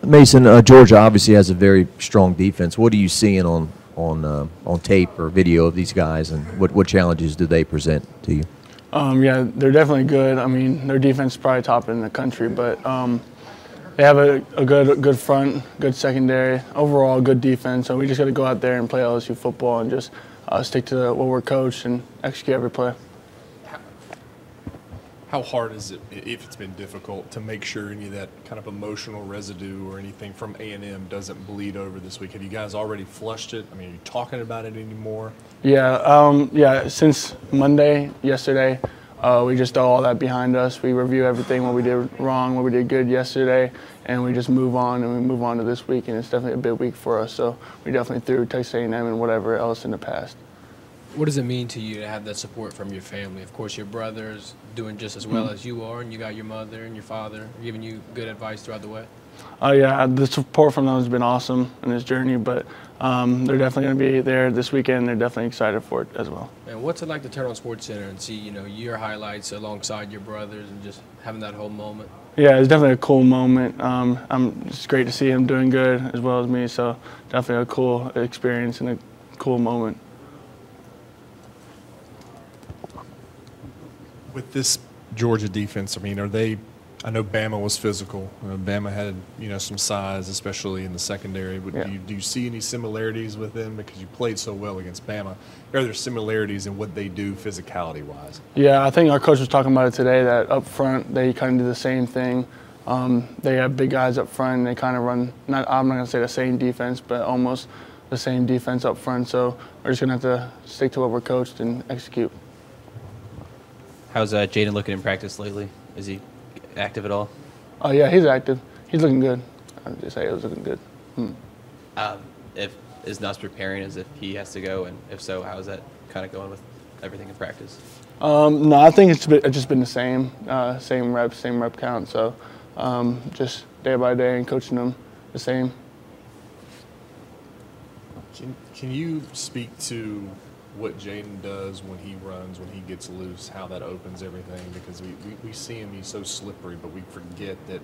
Mason, Georgia obviously has a very strong defense. What are you seeing on tape or video of these guys, and what challenges do they present to you? Yeah, they're definitely good. I mean, their defense is probably top in the country, but they have a good front, good secondary, overall good defense. So we just got to go out there and play LSU football and just stick to what we're coached and execute every play. How hard is it, if it's been difficult, to make sure any of that kind of emotional residue or anything from A&M doesn't bleed over this week? Have you guys already flushed it? I mean, are you talking about it anymore? Yeah, since Monday, yesterday, we just throw all that behind us. We review everything, what we did wrong, what we did good yesterday, and we just move on, and we move on to this week, and it's definitely a big week for us. So we definitely threw Texas A&M and whatever else in the past. What does it mean to you to have that support from your family? Of course, your brother's doing just as well as you are, and you got your mother and your father giving you good advice throughout the way. Yeah, the support from them has been awesome in this journey, but they're definitely going to be there this weekend. They're definitely excited for it as well. And what's it like to turn on SportsCenter and see, your highlights alongside your brothers and just having that whole moment? Yeah, it's definitely a cool moment. It's great to see him doing good as well as me, so definitely a cool experience and a cool moment. With this Georgia defense, I mean, I know Bama was physical. Bama had, some size, especially in the secondary. But yeah. Do you see any similarities with them? Because you played so well against Bama. Are there similarities in what they do physicality-wise? Yeah, I think our coach was talking about it today, that up front they kind of do the same thing. They have big guys up front, and they kind of run, I'm not going to say the same defense, but almost the same defense up front. So we're just going to have to stick to what we're coached and execute. How's Jaden looking in practice lately? Is he active at all? Oh, yeah, he's active. He's looking good. I'd just say he was looking good. If is Nuss preparing as if he has to go, and if so, how is that kind of going with everything in practice? No, I think it's just been the same reps, same rep count. So just day by day and coaching them the same. Can you speak to what Jaden does when he runs, when he gets loose, how that opens everything? Because we see him, he's so slippery, but we forget that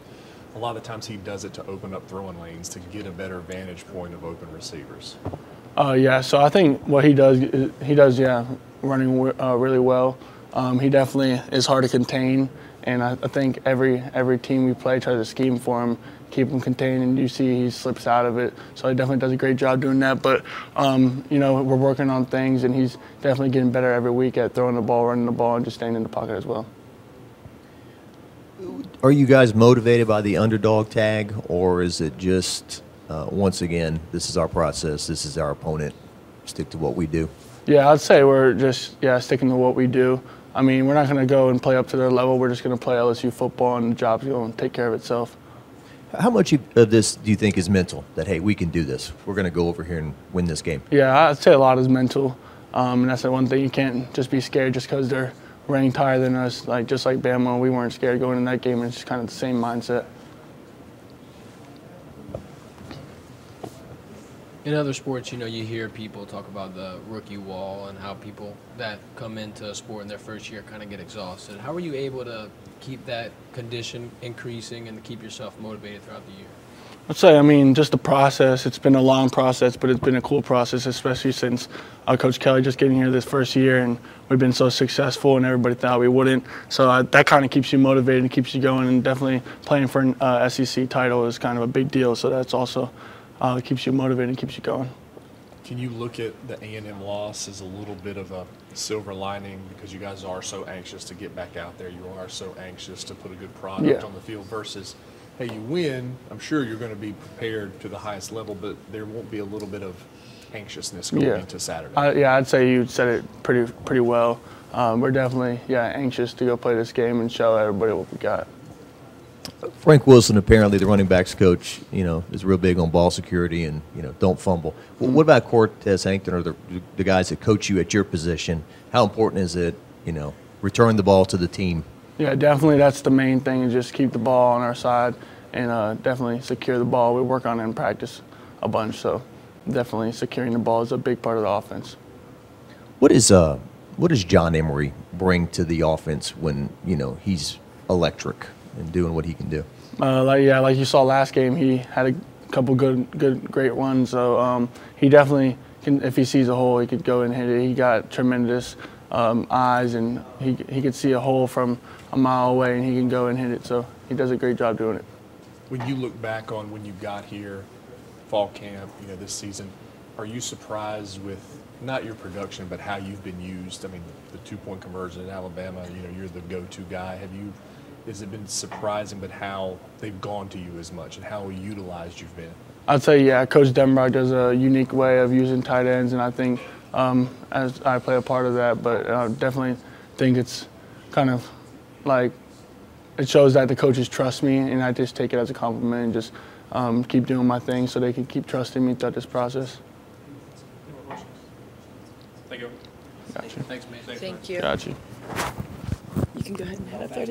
a lot of the times he does it to open up throwing lanes, to get a better vantage point of open receivers. Yeah, so I think what he does, running really well. He definitely is hard to contain, and I think every team we play tries to scheme for him, keep him contained, and you see he slips out of it. So he definitely does a great job doing that. But, we're working on things, and he's definitely getting better every week at throwing the ball, running the ball, and just staying in the pocket as well. Are you guys motivated by the underdog tag, or is it just, once again, this is our process, this is our opponent, stick to what we do? Yeah, I'd say we're just, sticking to what we do. I mean, we're not going to go and play up to their level. We're just going to play LSU football, and the job's going to take care of itself. How much of this do you think is mental, that, hey, we can do this, we're going to go over here and win this game? Yeah, I'd say a lot is mental, and that's the one thing. You can't just be scared just because they're ranked higher than us. Just like Bama, we weren't scared going in that game. It's just kind of the same mindset. In other sports, you hear people talk about the rookie wall and how people that come into a sport in their first year kind of get exhausted. How are you able to keep that condition increasing and to keep yourself motivated throughout the year? I'd say, just the process. It's been a long process, but it's been a cool process, especially since Coach Kelly just getting here this first year, and we've been so successful, and everybody thought we wouldn't. So that kind of keeps you motivated and keeps you going, and definitely playing for an SEC title is kind of a big deal. So that's also keeps you motivated and keeps you going. Can you look at the A&M loss as a little bit of a silver lining, because you guys are so anxious to get back out there, you are so anxious to put a good product on the field, versus, hey, you win, I'm sure you're going to be prepared to the highest level, but there won't be a little bit of anxiousness going into Saturday? I'd say you said it pretty well. We're definitely, anxious to go play this game and show everybody what we got. Frank Wilson, apparently the running backs coach, is real big on ball security and, don't fumble. Well, what about Cortez Hankton or the guys that coach you at your position? How important is it, return the ball to the team? Yeah, definitely that's the main thing, is just keep the ball on our side and definitely secure the ball. We work on it in practice a bunch, so definitely securing the ball is a big part of the offense. What does John Emery bring to the offense when, he's electric and doing what he can do? Like you saw last game, he had a couple great runs. So he definitely can. If he sees a hole, he could go and hit it. He got tremendous eyes, and he could see a hole from a mile away, and he can go and hit it. So he does a great job doing it. When you look back on when you got here, fall camp, this season, are you surprised with not your production, but how you've been used? I mean, the 2-point conversion in Alabama, you're the go-to guy. Has it been surprising, but how they've gone to you as much and how utilized you've been? I'd say, yeah, Coach Denbrock does a unique way of using tight ends, and I think as I play a part of that, but I definitely think it's kind of like it shows that the coaches trust me, and I just take it as a compliment and just keep doing my thing so they can keep trusting me throughout this process. Thank you. Got you. Thanks, man. Thank you. Got you. You can go ahead and head up there.